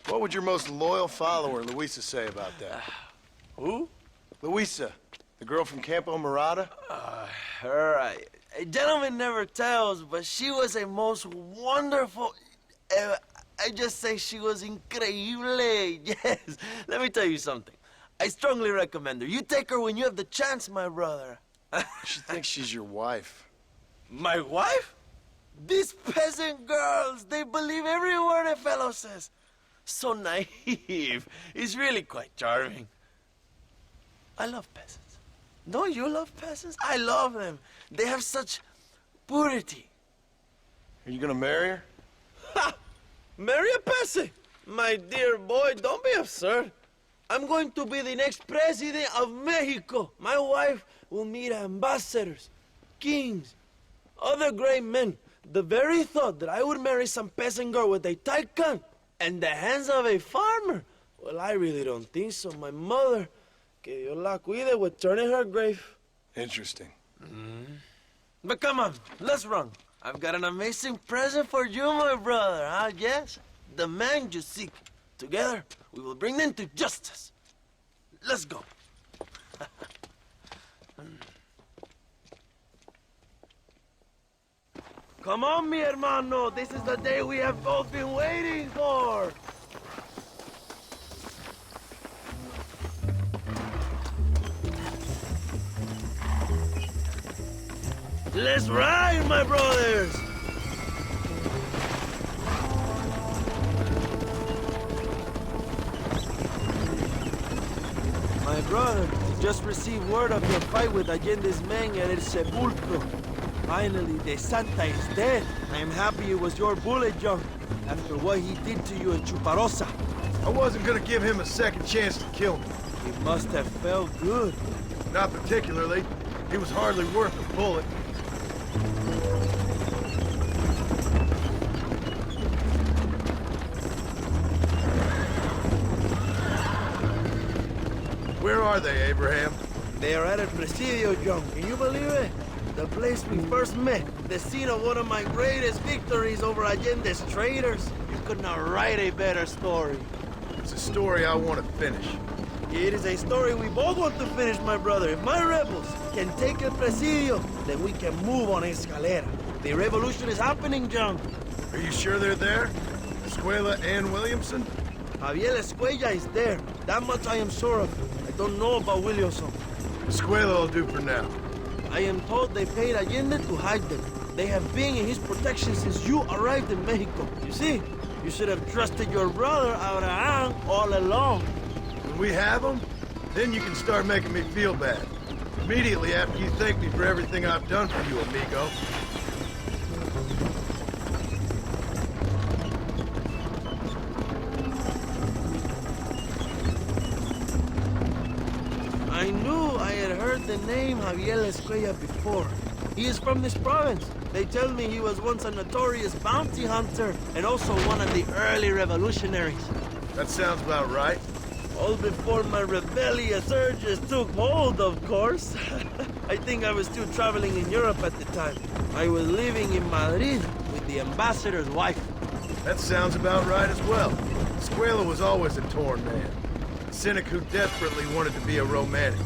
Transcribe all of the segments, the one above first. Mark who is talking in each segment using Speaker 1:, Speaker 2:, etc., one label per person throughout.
Speaker 1: What would your most loyal follower, Luisa, say about that?
Speaker 2: Who?
Speaker 1: Luisa, the girl from Campo Morada?
Speaker 2: A gentleman never tells, but she was a most wonderful... I just say she was increíble. Yes. Let me tell you something. I strongly recommend her. You take her when you have the chance, my brother.
Speaker 1: She thinks she's your wife.
Speaker 2: My wife? These peasant girls, they believe every word a fellow says. So naive. It's really quite charming. I love peasants. Don't you love peasants? I love them. They have such purity.
Speaker 1: Are you gonna marry her?
Speaker 2: Ha! Marry a peasant? My dear boy, don't be absurd. I'm going to be the next president of Mexico. My wife will meet ambassadors, kings, other great men. The very thought that I would marry some peasant girl with a atacam and the hands of a farmer, well, I really don't think so. My mother, que Dios la cuide, would turn in her grave.
Speaker 1: Interesting.
Speaker 2: But come on, let's run. I've got an amazing present for you, my brother, huh? Yes? The man you seek. Together, we will bring them to justice. Let's go. Come on, mi hermano. This is the day we have both been waiting for. Let's ride, my brothers. My brother, we just received word of your fight with Allende's men at El Sepulcro. Finally, the Santa is dead. I am happy it was your bullet, John, after what he did to you in Chuparosa.
Speaker 1: I wasn't gonna give him a second chance to kill me.
Speaker 2: It must have felt good.
Speaker 1: Not particularly. He was hardly worth a bullet. Where are they, Abraham?
Speaker 2: They are at El Presidio, John. Can you believe it? The place we first met. The scene of one of my greatest victories over Allende's traitors. You could not write a better story.
Speaker 1: It's a story I want to finish.
Speaker 2: It is a story we both want to finish, my brother. If my rebels can take El Presidio, then we can move on Escalera. The revolution is happening, John.
Speaker 1: Are you sure they're there? Escuella and Williamson?
Speaker 2: Javier Escuella is there. That much I am sure of. I don't know about Williamson.
Speaker 1: Escuella will do for now.
Speaker 2: I am told they paid Allende to hide them. They have been in his protection since you arrived in Mexico. You see, you should have trusted your brother Abraham all along.
Speaker 1: When we have them, then you can start making me feel bad. Immediately after you thank me for everything I've done for you, amigo.
Speaker 2: I knew I had heard the name Javier Escuella before. He is from this province. They tell me he was once a notorious bounty hunter and also one of the early revolutionaries.
Speaker 1: That sounds about right.
Speaker 2: All before my rebellious urges took hold, of course. I think I was still traveling in Europe at the time. I was living in Madrid with the ambassador's wife.
Speaker 1: That sounds about right as well. Escuella was always a torn man. A cynic who desperately wanted to be a romantic.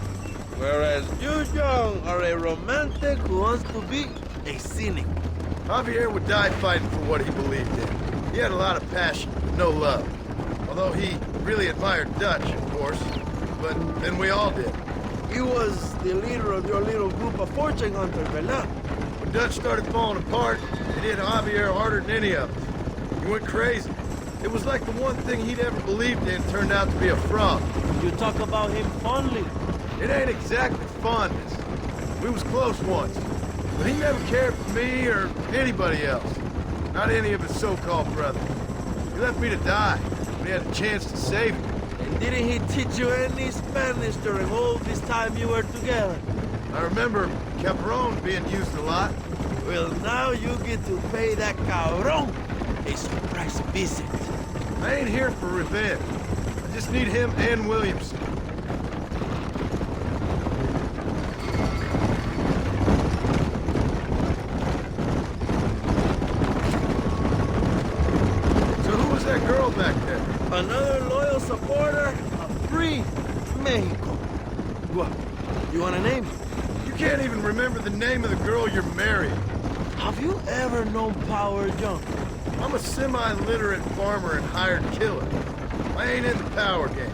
Speaker 2: Whereas you, John, are a romantic who wants to be a cynic.
Speaker 1: Javier would die fighting for what he believed in. He had a lot of passion, but no love. Although he really admired Dutch, of course. But then we all did.
Speaker 2: He was the leader of your little group of fortune hunters, ¿verdad?
Speaker 1: When Dutch started falling apart, it hit Javier harder than any of us. He went crazy. It was like the one thing he'd ever believed in turned out to be a fraud.
Speaker 2: You talk about him fondly.
Speaker 1: It ain't exactly fondness. We was close once. But he never cared for me or anybody else. Not any of his so-called brothers. He left me to die when he had a chance to save me.
Speaker 2: And didn't he teach you any Spanish during all this time you were together?
Speaker 1: I remember Caperon being used a lot.
Speaker 2: Well, now you get to pay that cabron a surprise visit.
Speaker 1: I ain't here for revenge. I just need him and Williamson. So who was that girl back there?
Speaker 2: Another loyal supporter of free Mexico. What? You want a name?
Speaker 1: You can't even remember the name of the girl you're marrying.
Speaker 2: Have you ever known power, John?
Speaker 1: I'm a semi-literate farmer and hired killer. I ain't in the power game.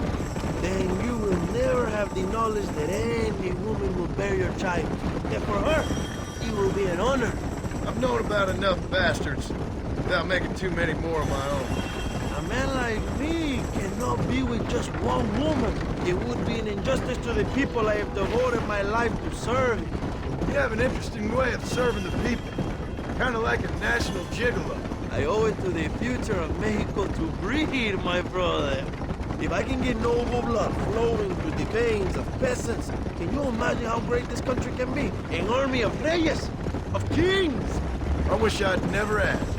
Speaker 2: Then you will never have the knowledge that any woman will bear your child. And for her, it will be an honor.
Speaker 1: I've known about enough bastards without making too many more of my own.
Speaker 2: A man like me cannot be with just one woman. It would be an injustice to the people I have devoted my life to serve.
Speaker 1: You have an interesting way of serving the people. Kind of like a national gigolo.
Speaker 2: I owe it to the future of Mexico to breed, my brother. If I can get noble blood flowing through the veins of peasants, can you imagine how great this country can be? An army of Reyes, of kings!
Speaker 1: I wish I'd never asked.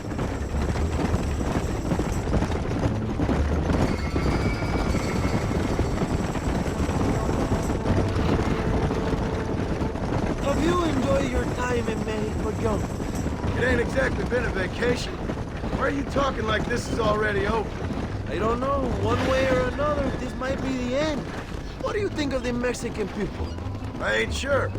Speaker 2: Have you enjoyed your time in Mexico, John?
Speaker 1: It ain't exactly been a vacation. Why are you talking like this is already over?
Speaker 2: I don't know. One way or another, this might be the end. What do you think of the Mexican people?
Speaker 1: I ain't sure.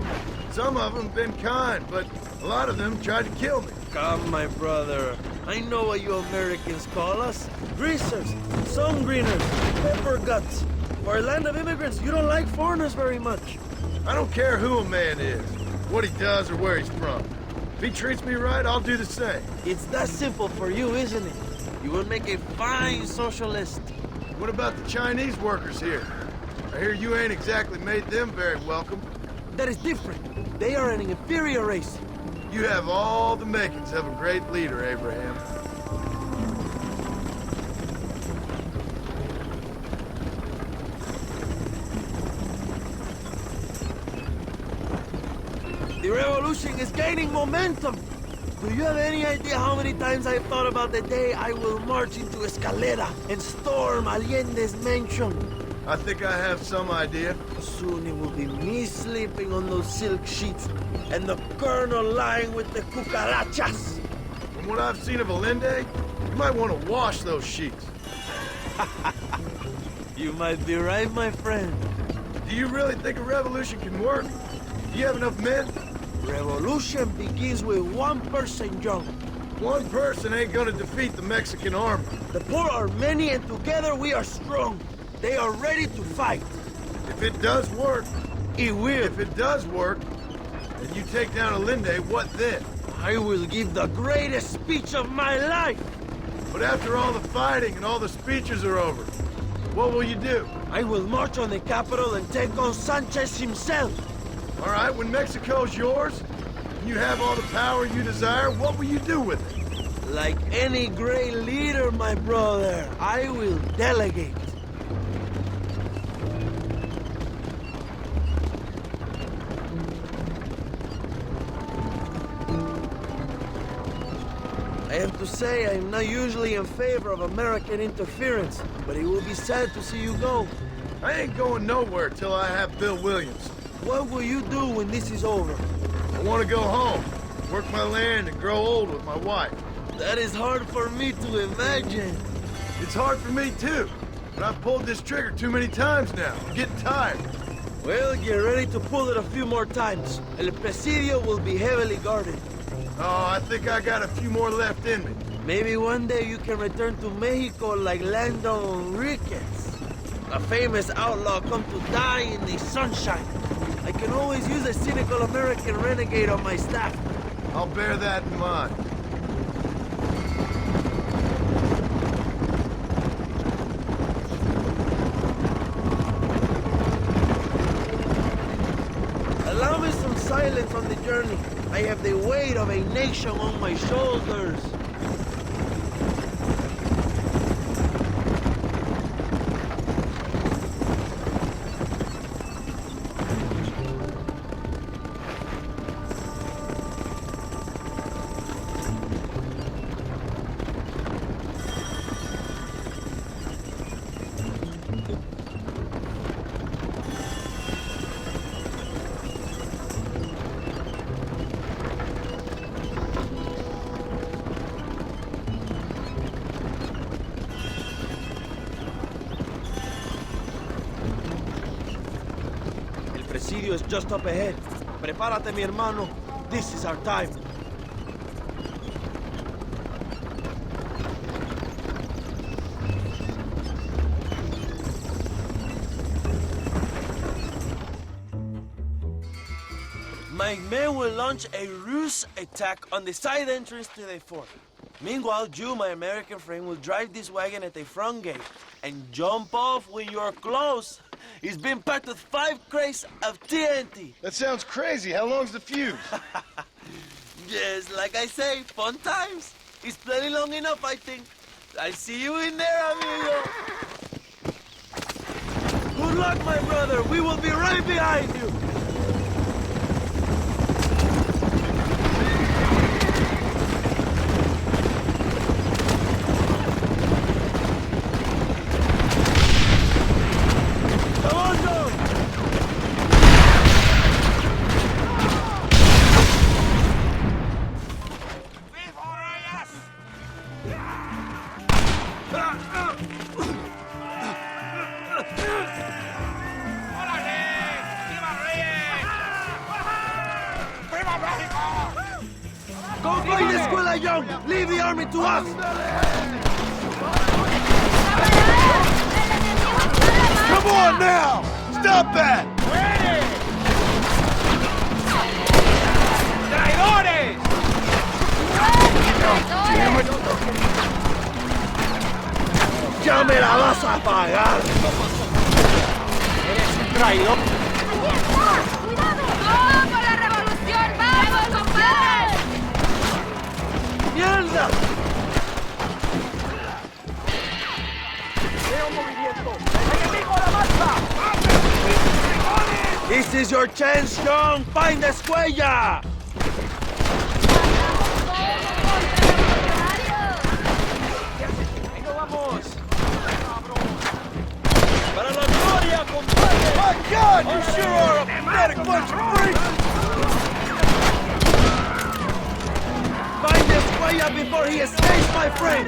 Speaker 1: Some of them been kind, but a lot of them tried to kill me.
Speaker 2: Come, my brother. I know what you Americans call us. Greasers, sun greeners, pepper guts. For a land of immigrants, you don't like foreigners very much.
Speaker 1: I don't care who a man is, what he does or where he's from. If he treats me right, I'll do the same.
Speaker 2: It's that simple for you, isn't it? You will make a fine socialist.
Speaker 1: What about the Chinese workers here? I hear you ain't exactly made them very welcome.
Speaker 2: That is different. They are an inferior race.
Speaker 1: You have all the makings of a great leader, Abraham.
Speaker 2: The revolution is gaining momentum. Do you have any idea how many times I've thought about the day I will march into Escalera and storm Allende's mansion?
Speaker 1: I think I have some idea.
Speaker 2: Soon it will be me sleeping on those silk sheets and the colonel lying with the cucarachas.
Speaker 1: From what I've seen of Allende, you might want to wash those sheets.
Speaker 2: You might be right, my friend.
Speaker 1: Do you really think a revolution can work? Do you have enough men?
Speaker 2: Revolution begins with one person, John.
Speaker 1: One person ain't gonna defeat the Mexican army.
Speaker 2: The poor are many and together we are strong. They are ready to fight.
Speaker 1: If it does work,
Speaker 2: It will.
Speaker 1: if it does work, and you take down Allende, what then?
Speaker 2: I will give the greatest speech of my life.
Speaker 1: But after all the fighting and all the speeches are over, what will you do?
Speaker 2: I will march on the capital and take on Sanchez himself.
Speaker 1: All right, when Mexico's yours, and you have all the power you desire, what will you do with it?
Speaker 2: Like any great leader, my brother, I will delegate. I have to say, I'm not usually in favor of American interference, but it will be sad to see you go.
Speaker 1: I ain't going nowhere till I have Bill Williams.
Speaker 2: What will you do when this is over?
Speaker 1: I want to go home, work my land, and grow old with my wife.
Speaker 2: That is hard for me to imagine.
Speaker 1: It's hard for me too, but I've pulled this trigger too many times now. I'm getting tired.
Speaker 2: Well, get ready to pull it a few more times. El Presidio will be heavily guarded.
Speaker 1: Oh, I think I got a few more left in me.
Speaker 2: Maybe one day you can return to Mexico like Lando Enriquez. A famous outlaw come to die in the sunshine. I can always use a cynical American renegade on my staff.
Speaker 1: I'll bear that in mind.
Speaker 2: Allow me some silence on the journey. I have the weight of a nation on my shoulders. Presidio is just up ahead. Prepárate, mi hermano. This is our time. My men will launch a ruse attack on the side entrance to the fort. Meanwhile, you, my American friend, will drive this wagon at the front gate and jump off when you're close. It's been packed with 5 crates of TNT.
Speaker 1: That sounds crazy. How long's the fuse?
Speaker 2: Yes, like I say, fun times. It's plenty long enough, I think. I'll see you in there, amigo. Good luck, my brother. We will be right behind you. Go find Escuella, John! Leave the army to us!
Speaker 1: Come on now! Stop that!
Speaker 3: ¡Traidores!
Speaker 2: ¡Ya me la vas a pagar!
Speaker 3: ¡Eres un traidor!
Speaker 4: ¡Vamos por la revolución! ¡Vamos, compadre!
Speaker 2: ¡Mierda!
Speaker 3: ¡Veo movimiento! ¡Enemigo a la marcha!
Speaker 2: This is your chance, John! ¡Find Escuella!
Speaker 3: ¡Ahí nos vamos!
Speaker 2: ¡Para la gloria, compadre!
Speaker 1: My God, you sure are a pathetic bunch of freaks!
Speaker 2: Find Escuella before he escapes, my friend!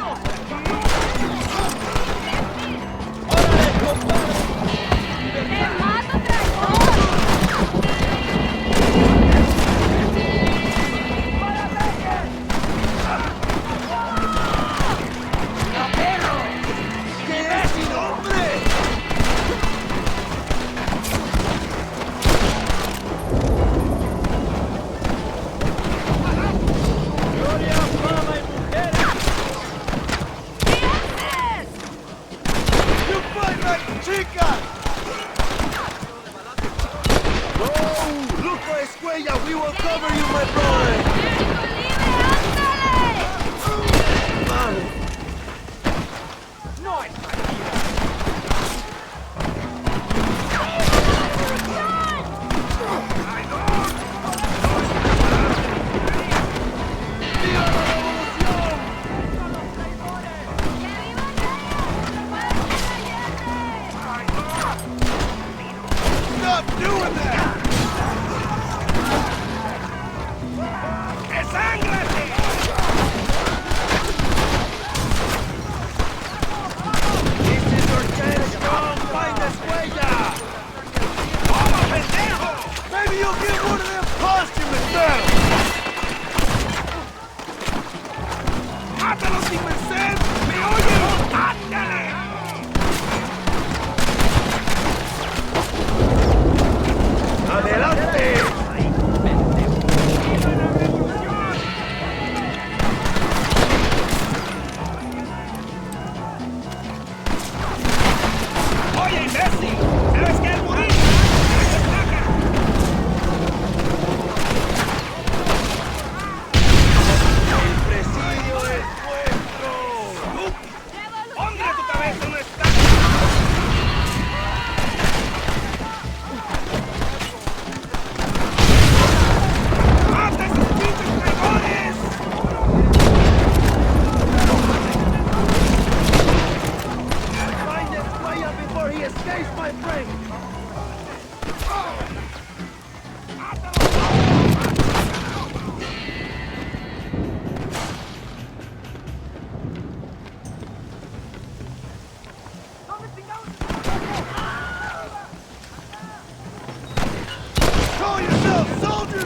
Speaker 2: ¡Órale, compadre!
Speaker 4: ¡Te mato, traidor!
Speaker 2: ¿Qué es mi nombre?
Speaker 3: ¡Gloria, fama y mujeres!
Speaker 4: ¿Qué haces?
Speaker 1: You fight like chicas!
Speaker 2: No! Look for Escuella! We will cover you, my boy!
Speaker 4: ¡México libre, ándale!
Speaker 2: Vale.
Speaker 3: ¡No hay partida!
Speaker 1: Stop doing that!
Speaker 3: ¡Desángrense!
Speaker 2: This is your chance, John! Find Escuella!
Speaker 3: ¡Toma, pendejo!
Speaker 1: Maybe you'll get one of them posthumous medals!
Speaker 3: ¡Mátalo sin merced! ¿Me oyen? ¡Ándale!
Speaker 1: soldiers!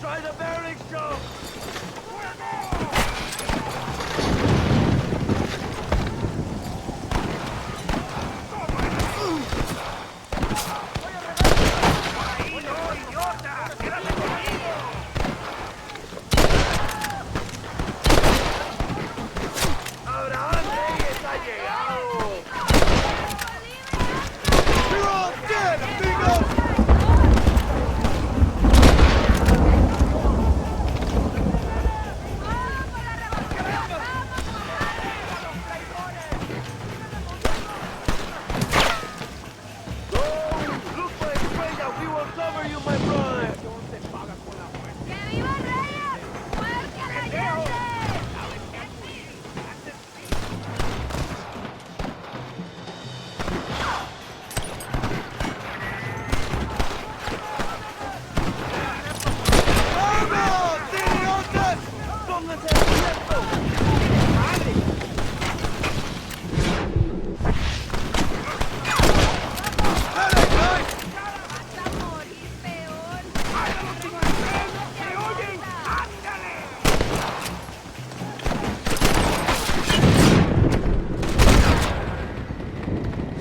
Speaker 2: Try the barracks, Joe!
Speaker 1: You're all dead, amigos!
Speaker 2: Look for Escuella! We will cover you, my brother!
Speaker 4: ¡Que viva Reyes! ¡Muerte a la gente!
Speaker 1: ¡Vamos, idiotas!
Speaker 2: ¡Pónganse al cierto!
Speaker 1: ¡Dale, guys!
Speaker 4: ¡Vas a morir peor!
Speaker 3: ¿Me oyen? ¡Ándale!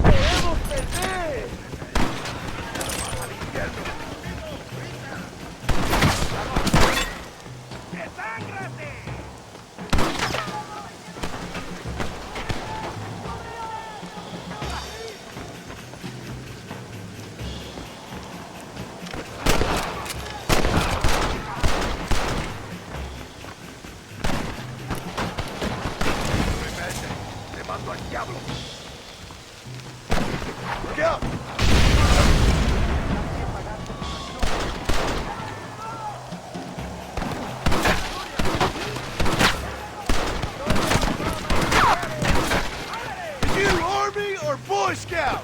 Speaker 2: ¡Podemos perder!
Speaker 3: ¡Desángrate!
Speaker 1: Te mando al diablo. Look out! Are you Army or Boy Scout?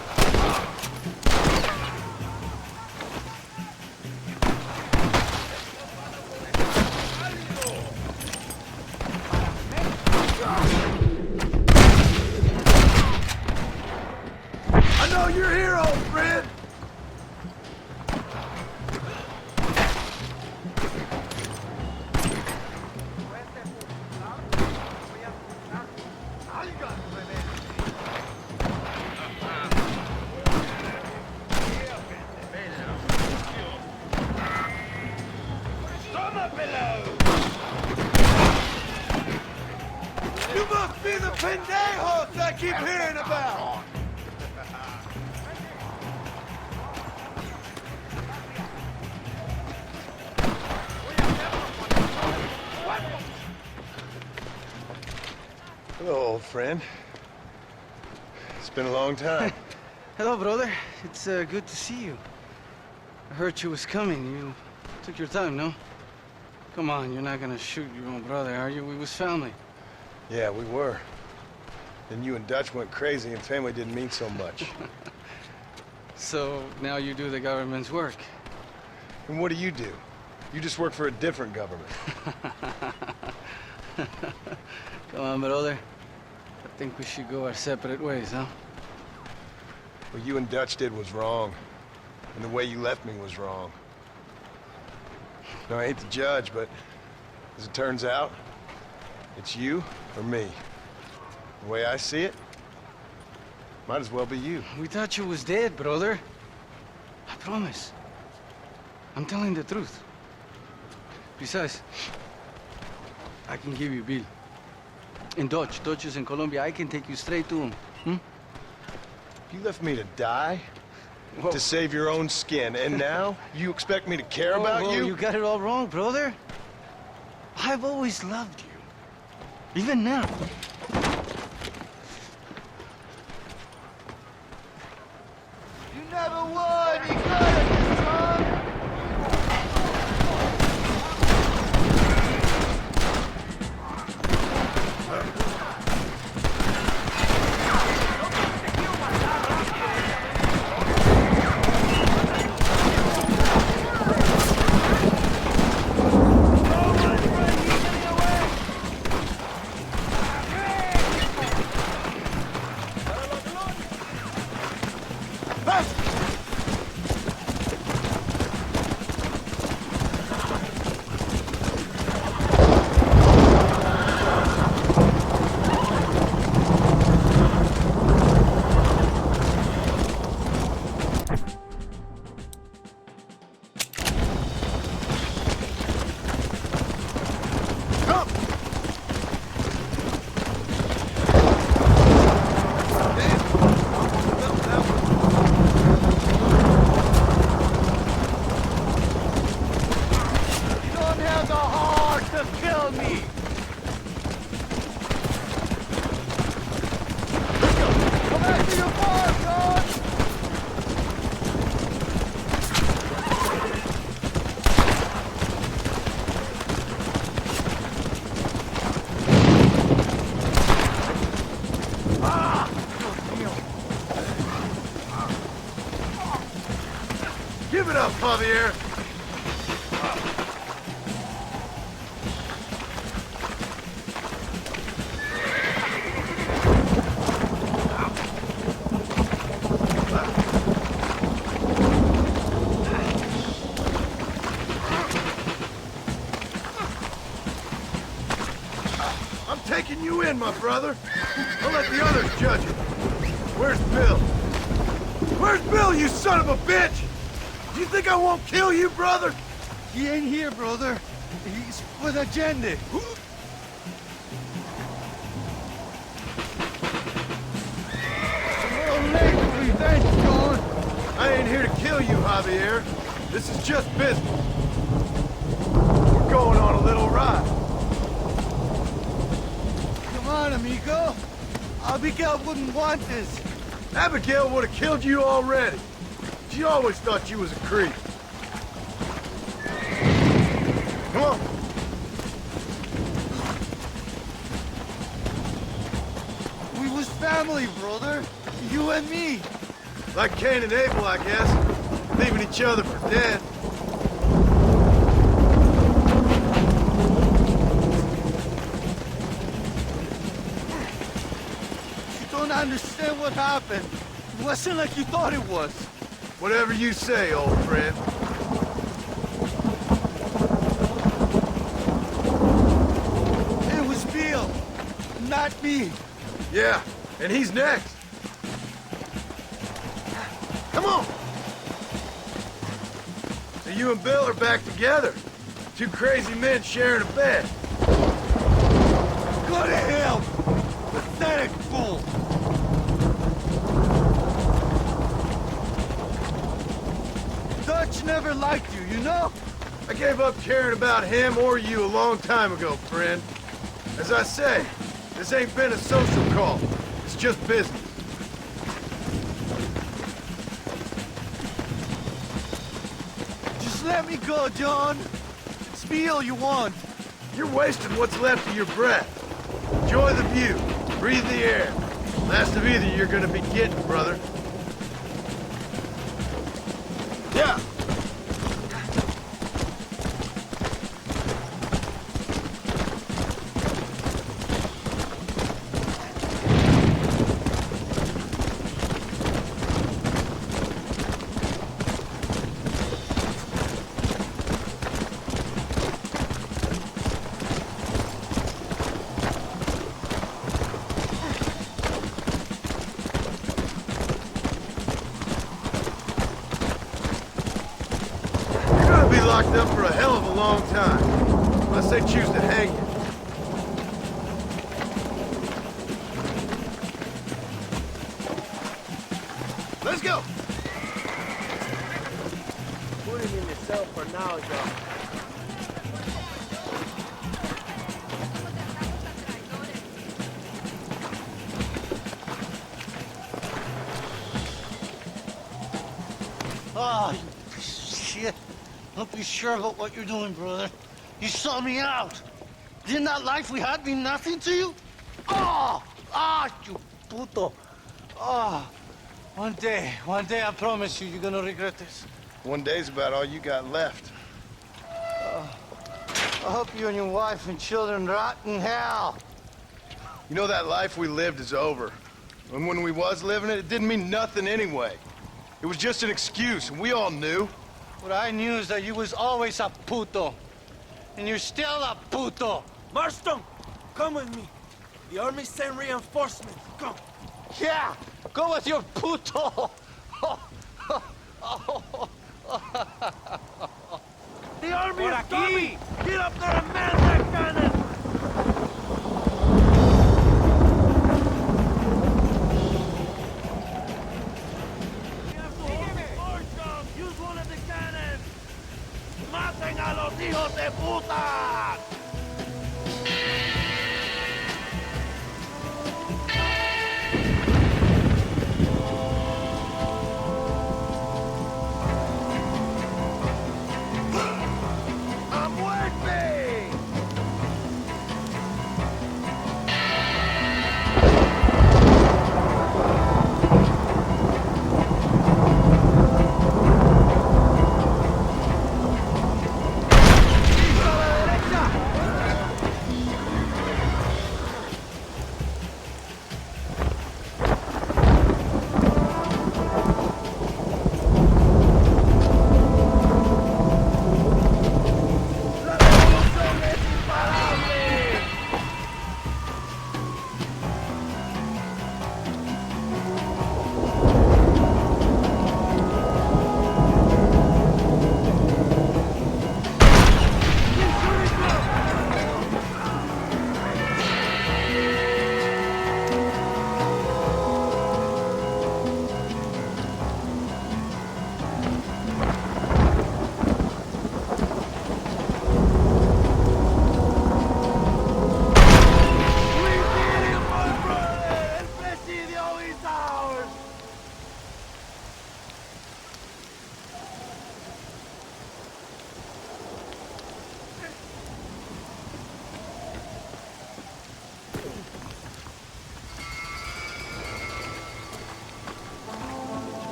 Speaker 1: I know you're here, old friend. You must be the pendejos I keep hearing about. Hello, old friend. It's been a long time.
Speaker 5: Hello, brother. It's good to see you. I heard you was coming. You took your time, no? Come on, you're not gonna shoot your own brother, are you? We was family.
Speaker 1: Yeah, we were. Then you and Dutch went crazy and family didn't mean so much.
Speaker 5: So now you do the government's work.
Speaker 1: And what do? You just work for a different government.
Speaker 5: Come on, brother. I think we should go our separate ways, huh?
Speaker 1: What you and Dutch did was wrong. And the way you left me was wrong. Now, I hate to judge, but as it turns out, it's you or me. The way I see it, might as well be you.
Speaker 5: We thought you was dead, brother. I promise. I'm telling the truth. Besides, I can give you Bill. In Dutch. Dutch is in Colombia. I can take you straight to him. Hmm?
Speaker 1: You left me to die?
Speaker 5: Whoa.
Speaker 1: To save your own skin, and now you expect me to care about
Speaker 5: Whoa,
Speaker 1: you?
Speaker 5: You got it all wrong, brother. I've always loved you. Even now.
Speaker 1: You never would! You couldn't, son! Give it up, Javier! I'm taking you in, my brother. I'll let the others judge it. Where's Bill? Where's Bill, you son of a bitch? You think I won't kill you, brother?
Speaker 6: He ain't here, brother. He's with Agenda.
Speaker 1: I ain't here to kill you, Javier. This is just business. We're going on a little ride.
Speaker 6: Come on, amigo. Abigail wouldn't want this.
Speaker 1: Abigail would have killed you already. She always thought you was a creep. Come on.
Speaker 6: We was family, brother. You and me.
Speaker 1: Like Cain and Abel, I guess. Leaving each other for dead.
Speaker 6: You don't understand what happened. It wasn't like you thought it was.
Speaker 1: Whatever you say, old friend.
Speaker 6: It was Bill, not me.
Speaker 1: Yeah, and he's next. Come on! So you and Bill are back together. Two crazy men sharing a bed.
Speaker 6: Go to hell! Pathetic fool! Dutch never liked you, you know?
Speaker 1: I gave up caring about him or you a long time ago, friend. As I say, this ain't been a social call. It's just business.
Speaker 6: Just let me go, John. It's Bill you want.
Speaker 1: You're wasting what's left of your breath. Enjoy the view. Breathe the air. Last of either you're gonna be getting, brother. Yeah. Locked up for a hell of a long time, unless they choose to hang you. Let's go!
Speaker 2: Put him in the cell for now, João.
Speaker 7: Oh, you piece of shit. Don't be sure about what you're doing, brother. You saw me out. Didn't that life we had mean nothing to you? Oh! Ah, you puto. Oh. One day, I promise you, you're gonna regret this.
Speaker 1: One day's about all you got left.
Speaker 7: I hope you and your wife and children rot in hell.
Speaker 1: You know that life we lived is over. And when we was living it, it didn't mean nothing anyway. It was just an excuse, and we all knew.
Speaker 7: What I knew is that you was always a puto. And you're still a puto.
Speaker 2: Marston, come with me. The army sent reinforcements. Come.
Speaker 7: Yeah, go with your puto.
Speaker 2: The army is coming! Get up there and man that cannon! Use one of the cannons! ¡Maten a los hijos de puta!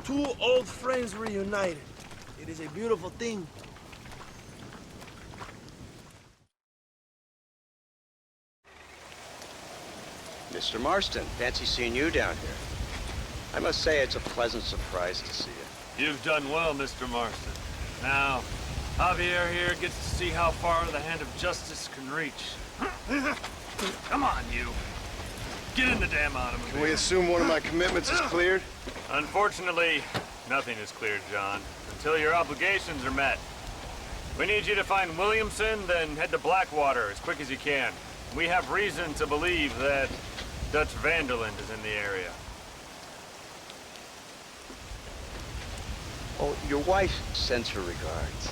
Speaker 2: Two old friends reunited. It is a beautiful thing.
Speaker 8: Mr. Marston, fancy seeing you down here. I must say it's a pleasant surprise to see you.
Speaker 9: You've done well, Mr. Marston. Now, Javier here gets to see how far the hand of justice can reach. Come on, you. Get in the damn automobile.
Speaker 1: Can we assume one of my commitments is cleared?
Speaker 9: Unfortunately, nothing is cleared, John, until your obligations are met. We need you to find Williamson, then head to Blackwater as quick as you can. We have reason to believe that Dutch Vanderland is in the area.
Speaker 8: Oh, your wife sends her regards.